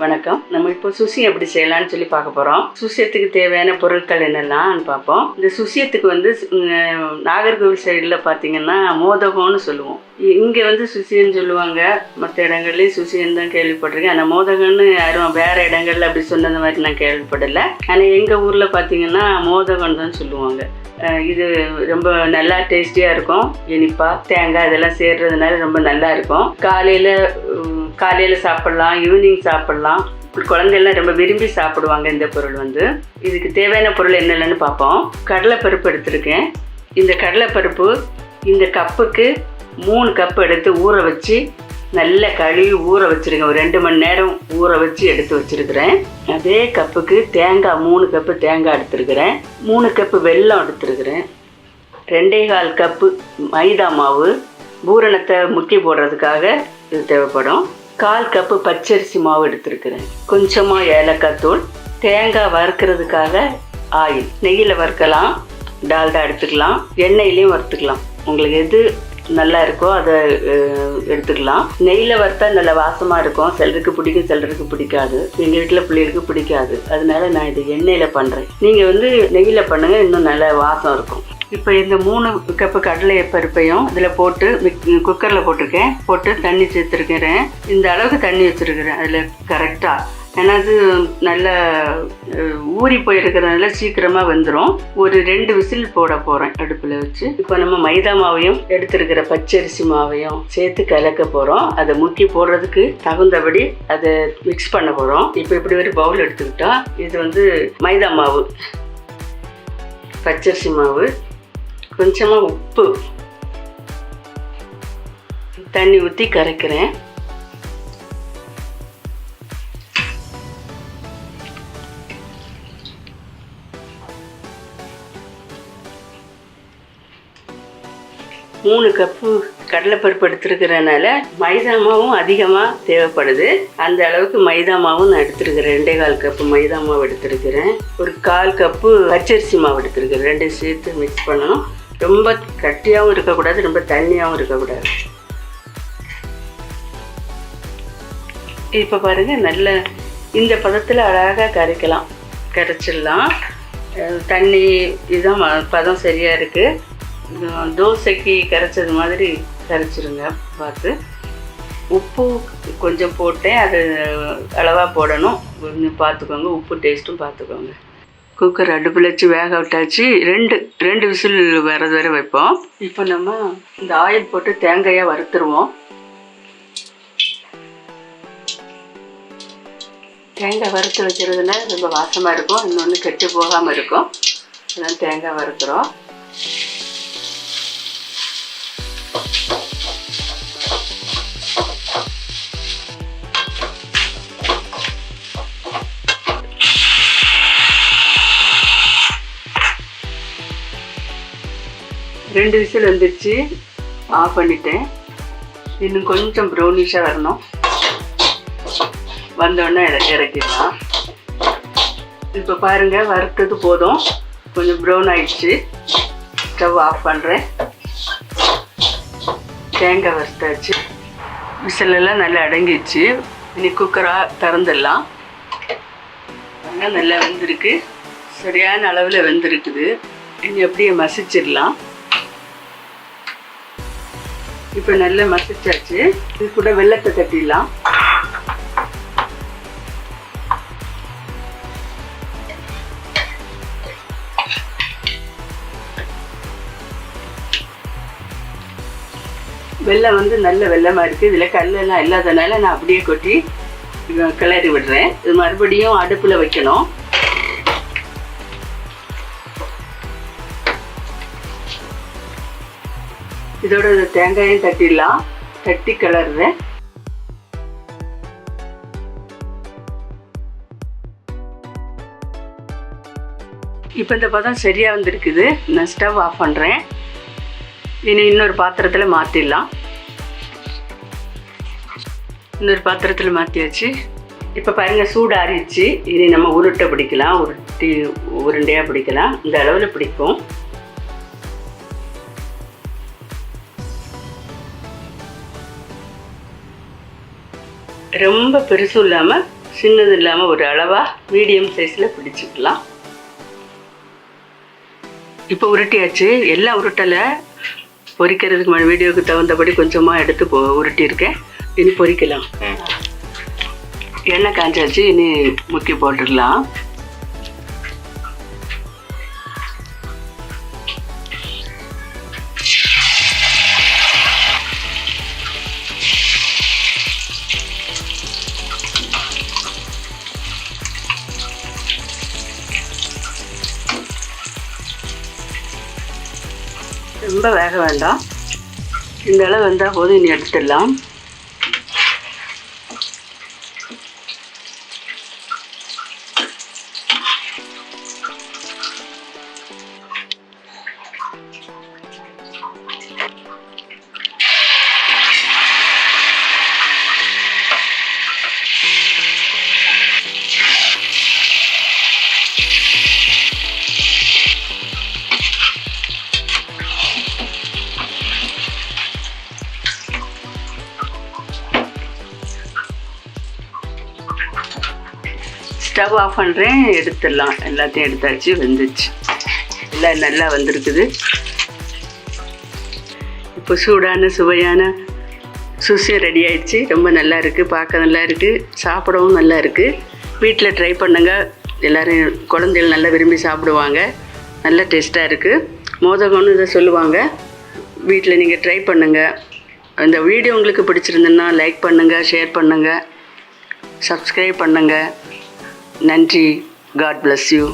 வணக்கம். நம்ம இப்போ சுசி எப்படி செய்யலாம்னு சொல்லி பார்க்க போகிறோம். சுசியத்துக்கு தேவையான பொருட்கள் என்னெல்லாம்னு பார்ப்போம். இந்த சுசியத்துக்கு வந்து நாகர்கோவில் சைடில் பார்த்தீங்கன்னா மோதகம்னு சொல்லுவோம். இங்கே வந்து சுசியன்னு சொல்லுவாங்க. மற்ற இடங்கள்லேயும் சுசியன்னு தான் கேள்விப்பட்டிருக்கேன். ஆனால் மோதகம்னு யாரும் வேறு இடங்கள்ல அப்படி சொன்னது மாதிரி நான் கேள்விப்படலை. ஆனால் எங்கள் ஊரில் பார்த்தீங்கன்னா மோதகம்னு தான் சொல்லுவாங்க. இது ரொம்ப நல்லா டேஸ்டியாக இருக்கும். இனிப்பாக தேங்காய் இதெல்லாம் சேர்றதுனால ரொம்ப நல்லா இருக்கும். காலையில் சாப்பிட்லாம், ஈவினிங் சாப்பிட்லாம். குழந்தைலாம் ரொம்ப விரும்பி சாப்பிடுவாங்க. இந்த பொருள் வந்து இதுக்கு தேவையான பொருள் என்னென்னு பார்ப்போம். கடலைப்பருப்பு எடுத்திருக்கேன். இந்த கடலைப்பருப்பு இந்த கப்புக்கு 3 கப் எடுத்து ஊற வச்சு நல்லா கழுவி ஊற வச்சுருக்கேன். ஒரு 2 மணி நேரம் ஊற வச்சு எடுத்து வச்சுருக்கிறேன். அதே கப்புக்கு தேங்காய் 3 கப்பு தேங்காய் எடுத்துருக்கிறேன். 3 கப்பு வெல்லம் எடுத்துருக்கிறேன். 2.25 கப்பு மைதா மாவு பூரணத்தை முக்கி போடுறதுக்காக இது தேவைப்படும். 1/4 கப்பு பச்சரிசி மாவு எடுத்துருக்கிறேன். கொஞ்சமாக ஏலக்காய் தூள், தேங்காய் வறுக்கிறதுக்காக ஆயில். நெய்யில் வறுக்கலாம், டால்டா எடுத்துக்கலாம், எண்ணெயிலையும் வறுத்துக்கலாம். உங்களுக்கு எது நல்லா இருக்கோ அதை எடுத்துக்கலாம். நெய்யில் வறுத்தா நல்ல வாசமாக இருக்கும். சிலருக்கு பிடிக்கும், சிலருக்கு பிடிக்காது. எங்கள் வீட்டில் பிள்ளைகளுக்கு பிடிக்காது. அதனால நான் இது எண்ணெயில் பண்ணுறேன். நீங்கள் வந்து நெய்யில் பண்ணுங்கள், இன்னும் நல்ல வாசம் இருக்கும். இப்போ இந்த 3 கப்பு கடலை பருப்பையும் இதில் போட்டு குக்கரில் போட்டிருக்கேன். போட்டு தண்ணி சேர்த்துருக்கிறேன். இந்த அளவுக்கு தண்ணி வச்சுருக்கிறேன் அதில் கரெக்டாக. ஏன்னா அது நல்லா ஊறி போயிருக்கிறதுனால சீக்கிரமாக வெந்துடும். ஒரு 2 விசில் போட போகிறேன் அடுப்பில் வச்சு. இப்போ நம்ம மைதா மாவையும் எடுத்துருக்கிற பச்சரிசி மாவையும் சேர்த்து கலக்க போகிறோம். அதை முக்கி போடுறதுக்கு தகுந்தபடி அதை மிக்ஸ் பண்ண போகிறோம். இப்போ இப்படி ஒரு பவுல் எடுத்துக்கிட்டா இது வந்து மைதா மாவு, பச்சரிசி மாவு, கொஞ்சமாக உப்பு, தண்ணி ஊற்றி கரைக்கிறேன். மூணு கப்பு கடலைப்பருப்பு எடுத்துருக்கிறதுனால மைதா மாவும் அதிகமாக தேவைப்படுது. அந்த அளவுக்கு மைதா மாவும் நான் எடுத்துருக்கிறேன். 2.25 கப்பு மைதா மாவு எடுத்துருக்கிறேன். ஒரு 1/4 கப்பு பச்சரிசி மாவு எடுத்துருக்கிறேன். 2 சேர்த்து மிக்ஸ் பண்ணணும். ரொம்ப கட்டியாகவும் இருக்கக்கூடாது, ரொம்ப தண்ணியாகவும் இருக்கக்கூடாது. இப்போ பாருங்கள், நல்ல இந்த பதத்தில் அழகாக கரைக்கலாம், கரைச்சிடலாம். தண்ணி இதுதான் பதம் சரியாக இருக்குது. தோசைக்கு கரைச்சது மாதிரி கரைச்சிருங்க பார்த்து. உப்பு கொஞ்சம் போட்டேன், அது அளவாக போடணும். கொஞ்சம் பார்த்துக்கோங்க, உப்பு டேஸ்ட்டும் பார்த்துக்கோங்க. குக்கர் அடுப்பில் வச்சு வேக விட்டாச்சு. 2 விசில் வர்றது வரை வைப்போம். இப்போ நம்ம இந்த ஆயில் போட்டு தேங்காயாக வறுத்துருவோம். தேங்காய் வறுத்து வைக்கிறதுனா ரொம்ப வாசமாக இருக்கும், இன்னொன்று கெட்டு போகாமல் இருக்கும். அதான் தேங்காய் வறுத்துறோம். ரெண்டு விசில் வந்துடுச்சு, ஆஃப் பண்ணிட்டேன். இன்னும் கொஞ்சம் ப்ரௌனிஷாக வரணும். வந்தோடனே இறக்கிடலாம். இப்போ பாருங்கள், வறுத்தது போதும், கொஞ்சம் ப்ரௌன் ஆயிடுச்சு. ஸ்டவ் ஆஃப் பண்ணுறேன். தேங்காய் வறுத்தாச்சு, விசிலெல்லாம் நல்லா அடங்கிடுச்சு. இனி குக்கராக திறந்துடலாம். நல்லா வெந்திருக்கு, சரியான அளவில் வெந்திருக்குது. இனி அப்படியே மசிச்சிடலாம். இப்போ நல்லா மசிச்சாச்சு. இது கூட வெல்லத்தை தட்டிடலாம். வெல்லம் வந்து நல்ல வெல்லமாக இருக்குது. இதில் கல்லெல்லாம் இல்லாதனால நான் அப்படியே கொட்டி கிளறி விடுறேன். இது மறுபடியும் அடுப்பில் வைக்கணும். இதோட தேங்காயும் தட்டிடலாம். தட்டி கிளறுறேன். இப்போ இந்த பதம் சரியாக வந்துருக்குது. நான் ஸ்டவ் ஆஃப் பண்ணுறேன். இனி இன்னொரு பாத்திரத்தில் மாற்றிடலாம். இன்னொரு பாத்திரத்தில் மாற்றியாச்சு. இப்போ பாருங்கள், சூடு ஆறிடுச்சு. இனி நம்ம உருட்டை பிடிக்கலாம். உருண்டையாக பிடிக்கலாம். இந்த அளவில் பிடிக்கும். ரொம்ப பெருசும் இல்லாமல் சின்னது இல்லாமல் ஒரு அளவாக மீடியம் சைஸில் பிடிச்சிக்கலாம். இப்போ உருட்டியாச்சு. எல்லாம் உருட்டலை, பொரிக்கிறதுக்கு வீடியோவுக்கு தகுந்தபடி கொஞ்சமாக எடுத்து உருட்டியிருக்கேன். இனி பொரிக்கலாம். எண்ணெய் காஞ்சாச்சு, இனி முக்கி போட்டுடலாம். ரொம்ப வேக வேண்டாம், இந்த அளவு வந்தால் போதும். இனி எடுத்துடலாம். ஸ்டவ் ஆஃப் பண்ணுறேன், எடுத்துடலாம். எல்லாத்தையும் எடுத்தாச்சு, வெந்துச்சு. எல்லாம் நல்லா வந்திருக்குது. இப்போ சூடான சுவையான சுசியம் ரெடி ஆயிடுச்சு. ரொம்ப நல்லா இருக்குது, பார்க்க நல்லா இருக்குது, சாப்பிடவும் நல்லா இருக்குது. வீட்டில் ட்ரை பண்ணுங்கள். எல்லோரும் குழந்தைகள் நல்லா விரும்பி சாப்பிடுவாங்க. நல்ல டேஸ்ட்டாக இருக்குது. மோதகம்னு இதை சொல்லுவாங்க. வீட்டில் நீங்கள் ட்ரை பண்ணுங்கள். இந்த வீடியோ உங்களுக்கு பிடிச்சிருந்துன்னா லைக் பண்ணுங்கள், ஷேர் பண்ணுங்கள், சப்ஸ்கிரைப் பண்ணுங்கள். நன்றி. God bless you.